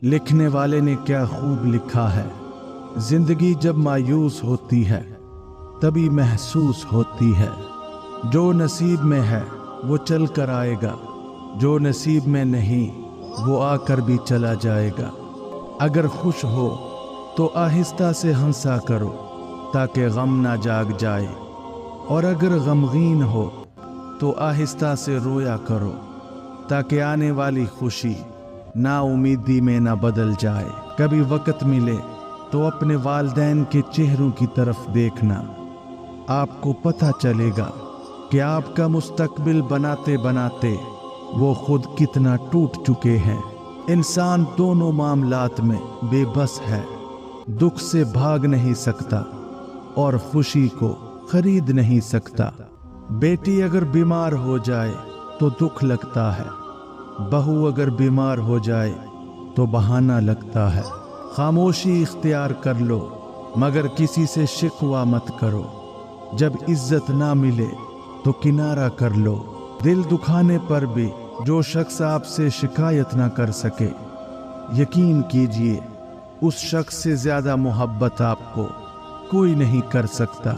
لکھنے والے نے کیا خوب لکھا ہے، زندگی جب مایوس ہوتی ہے تبھی محسوس ہوتی ہے۔ جو نصیب میں ہے وہ چل کر آئے گا، جو نصیب میں نہیں وہ آ کر بھی چلا جائے گا۔ اگر خوش ہو تو آہستہ سے ہنسا کرو تاکہ غم نہ جاگ جائے، اور اگر غمگین ہو تو آہستہ سے رویا کرو تاکہ آنے والی خوشی نا امیدی میں نہ بدل جائے۔ کبھی وقت ملے تو اپنے والدین کے چہروں کی طرف دیکھنا، آپ کو پتہ چلے گا کہ آپ کا مستقبل بناتے بناتے وہ خود کتنا ٹوٹ چکے ہیں۔ انسان دونوں معاملات میں بے بس ہے، دکھ سے بھاگ نہیں سکتا اور خوشی کو خرید نہیں سکتا۔ بیٹی اگر بیمار ہو جائے تو دکھ لگتا ہے، بہو اگر بیمار ہو جائے تو بہانہ لگتا ہے۔ خاموشی اختیار کر لو مگر کسی سے شکوہ مت کرو، جب عزت نہ ملے تو کنارہ کر لو۔ دل دکھانے پر بھی جو شخص آپ سے شکایت نہ کر سکے، یقین کیجئے اس شخص سے زیادہ محبت آپ کو کوئی نہیں کر سکتا۔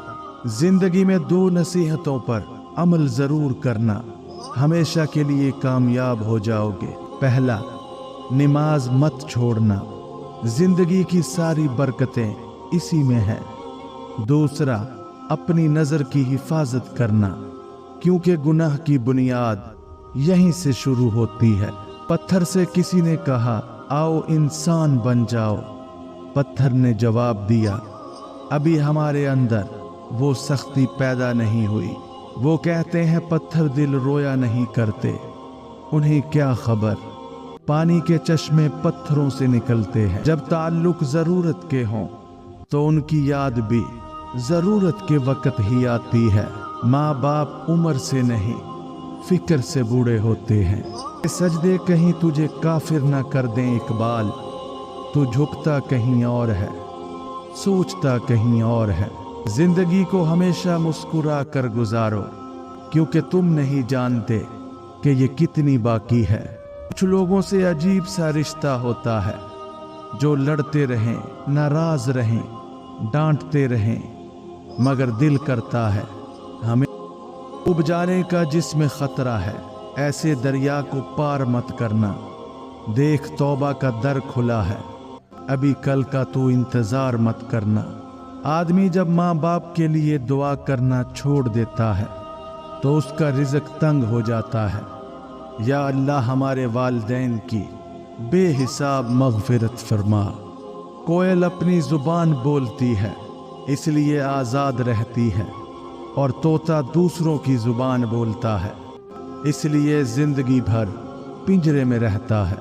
زندگی میں دو نصیحتوں پر عمل ضرور کرنا، ہمیشہ کے لیے کامیاب ہو جاؤ گے۔ پہلا، نماز مت چھوڑنا، زندگی کی ساری برکتیں اسی میں ہیں۔ دوسرا، اپنی نظر کی حفاظت کرنا، کیونکہ گناہ کی بنیاد یہیں سے شروع ہوتی ہے۔ پتھر سے کسی نے کہا آؤ انسان بن جاؤ، پتھر نے جواب دیا ابھی ہمارے اندر وہ سختی پیدا نہیں ہوئی۔ وہ کہتے ہیں پتھر دل رویا نہیں کرتے، انہیں کیا خبر پانی کے چشمے پتھروں سے نکلتے ہیں۔ جب تعلق ضرورت کے ہوں تو ان کی یاد بھی ضرورت کے وقت ہی آتی ہے۔ ماں باپ عمر سے نہیں فکر سے بوڑھے ہوتے ہیں۔ سجدے کہیں تجھے کافر نہ کر دیں اقبال، تو جھکتا کہیں اور ہے سوچتا کہیں اور ہے۔ زندگی کو ہمیشہ مسکرا کر گزارو، کیونکہ تم نہیں جانتے کہ یہ کتنی باقی ہے۔ کچھ لوگوں سے عجیب سا رشتہ ہوتا ہے، جو لڑتے رہیں، ناراض رہیں، ڈانٹتے رہیں، مگر دل کرتا ہے ہمیں ڈوب جانے کا، جس میں خطرہ ہے ایسے دریا کو پار مت کرنا۔ دیکھ توبہ کا در کھلا ہے، ابھی کل کا تو انتظار مت کرنا۔ آدمی جب ماں باپ کے لیے دعا کرنا چھوڑ دیتا ہے تو اس کا رزق تنگ ہو جاتا ہے۔ یا اللہ ہمارے والدین کی بے حساب مغفرت فرما۔ کوئل اپنی زبان بولتی ہے اس لیے آزاد رہتی ہے، اور طوطا دوسروں کی زبان بولتا ہے اس لیے زندگی بھر پنجرے میں رہتا ہے۔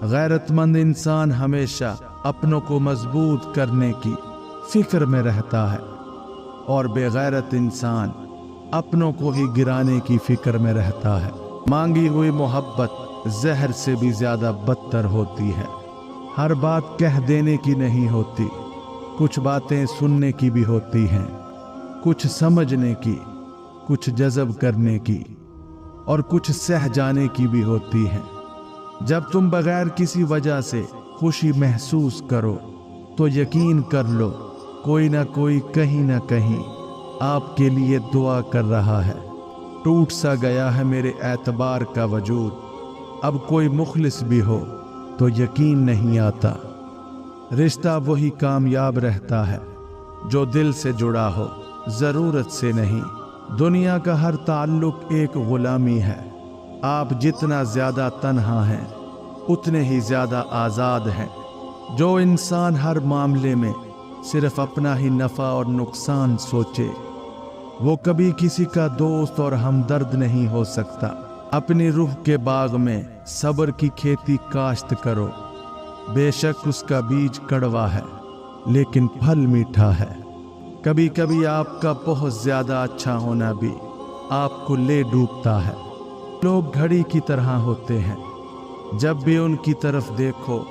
غیرت مند انسان ہمیشہ اپنوں کو مضبوط کرنے کی فکر میں رہتا ہے، اور بے غیرت انسان اپنوں کو ہی گرانے کی فکر میں رہتا ہے۔ مانگی ہوئی محبت زہر سے بھی زیادہ بدتر ہوتی ہے۔ ہر بات کہہ دینے کی نہیں ہوتی، کچھ باتیں سننے کی بھی ہوتی ہیں، کچھ سمجھنے کی، کچھ جذب کرنے کی، اور کچھ سہ جانے کی بھی ہوتی ہیں۔ جب تم بغیر کسی وجہ سے خوشی محسوس کرو تو یقین کر لو کوئی نہ کوئی کہیں نہ کہیں آپ کے لیے دعا کر رہا ہے۔ ٹوٹ سا گیا ہے میرے اعتبار کا وجود، اب کوئی مخلص بھی ہو تو یقین نہیں آتا۔ رشتہ وہی کامیاب رہتا ہے جو دل سے جڑا ہو، ضرورت سے نہیں۔ دنیا کا ہر تعلق ایک غلامی ہے۔ آپ جتنا زیادہ تنہا ہیں اتنے ہی زیادہ آزاد ہیں۔ جو انسان ہر معاملے میں صرف اپنا ہی نفع اور نقصان سوچے وہ کبھی کسی کا دوست اور ہمدرد نہیں ہو سکتا۔ اپنی روح کے باغ میں صبر کی کھیتی کاشت کرو، بے شک اس کا بیج کڑوا ہے لیکن پھل میٹھا ہے۔ کبھی کبھی آپ کا بہت زیادہ اچھا ہونا بھی آپ کو لے ڈوبتا ہے۔ لوگ گھڑی کی طرح ہوتے ہیں، جب بھی ان کی طرف دیکھو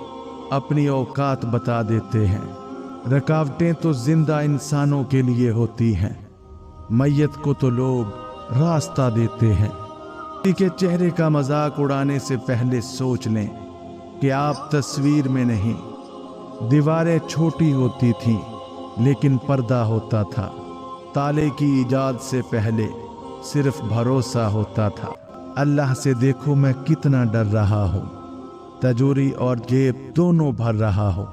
اپنی اوقات بتا دیتے ہیں۔ رکاوٹیں تو زندہ انسانوں کے لیے ہوتی ہیں، میت کو تو لوگ راستہ دیتے ہیں۔ کسی کے چہرے کا مذاق اڑانے سے پہلے سوچ لیں کہ آپ تصویر میں نہیں۔ دیواریں چھوٹی ہوتی تھیں لیکن پردہ ہوتا تھا۔ تالے کی ایجاد سے پہلے صرف بھروسہ ہوتا تھا۔ اللہ سے دیکھو میں کتنا ڈر رہا ہوں، تجوری اور جیب دونوں بھر رہا ہوں۔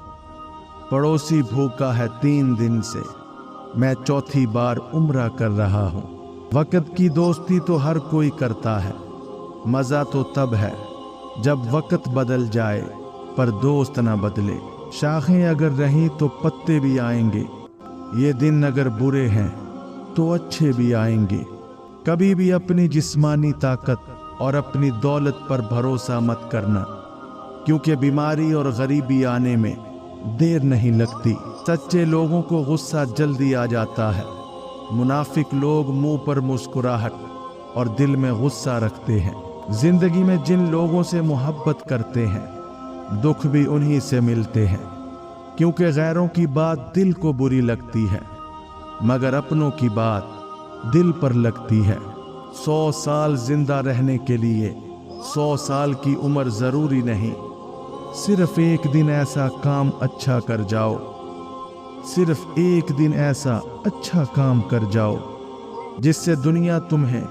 پڑوسی بھوکا ہے 3 دن سے، میں چوتھی بار عمرہ کر رہا ہوں۔ وقت کی دوستی تو ہر کوئی کرتا ہے، مزہ تو تب ہے جب وقت بدل جائے پر دوست نہ بدلے۔ شاخیں اگر رہیں تو پتے بھی آئیں گے، یہ دن اگر برے ہیں تو اچھے بھی آئیں گے۔ کبھی بھی اپنی جسمانی طاقت اور اپنی دولت پر بھروسہ مت کرنا، کیونکہ بیماری اور غریبی آنے میں دیر نہیں لگتی۔ سچے لوگوں کو غصہ جلدی آ جاتا ہے، منافق لوگ منہ پر مسکراہٹ اور دل میں غصہ رکھتے ہیں۔ زندگی میں جن لوگوں سے محبت کرتے ہیں دکھ بھی انہی سے ملتے ہیں، کیونکہ غیروں کی بات دل کو بری لگتی ہے مگر اپنوں کی بات دل پر لگتی ہے۔ 100 سال زندہ رہنے کے لیے 100 سال کی عمر ضروری نہیں، صرف ایک دن ایسا کام اچھا کر جاؤ، صرف ایک دن ایسا اچھا کام کر جاؤ جس سے دنیا تمہیں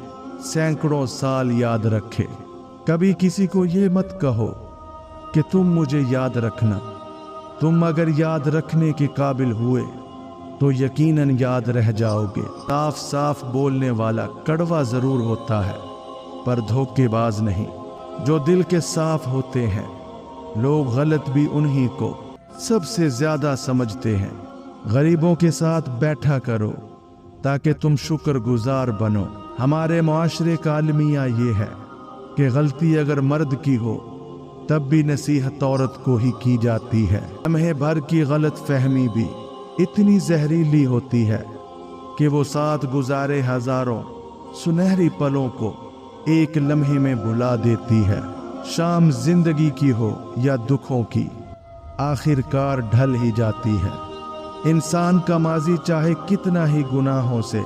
سینکڑوں سال یاد رکھے۔ کبھی کسی کو یہ مت کہو کہ تم مجھے یاد رکھنا، تم اگر یاد رکھنے کے قابل ہوئے تو یقیناً یاد رہ جاؤ گے۔ صاف صاف بولنے والا کڑوا ضرور ہوتا ہے پر دھوکے باز نہیں۔ جو دل کے صاف ہوتے ہیں لوگ غلط بھی انہی کو سب سے زیادہ سمجھتے ہیں۔ غریبوں کے ساتھ بیٹھا کرو تاکہ تم شکر گزار بنو۔ ہمارے معاشرے کا المیہ یہ ہے کہ غلطی اگر مرد کی ہو تب بھی نصیحت عورت کو ہی کی جاتی ہے۔ لمحے بھر کی غلط فہمی بھی اتنی زہریلی ہوتی ہے کہ وہ ساتھ گزارے ہزاروں سنہری پلوں کو ایک لمحے میں بھلا دیتی ہے۔ شام زندگی کی ہو یا دکھوں کی، آخر کار ڈھل ہی جاتی ہے۔ انسان کا ماضی چاہے کتنا ہی گناہوں سے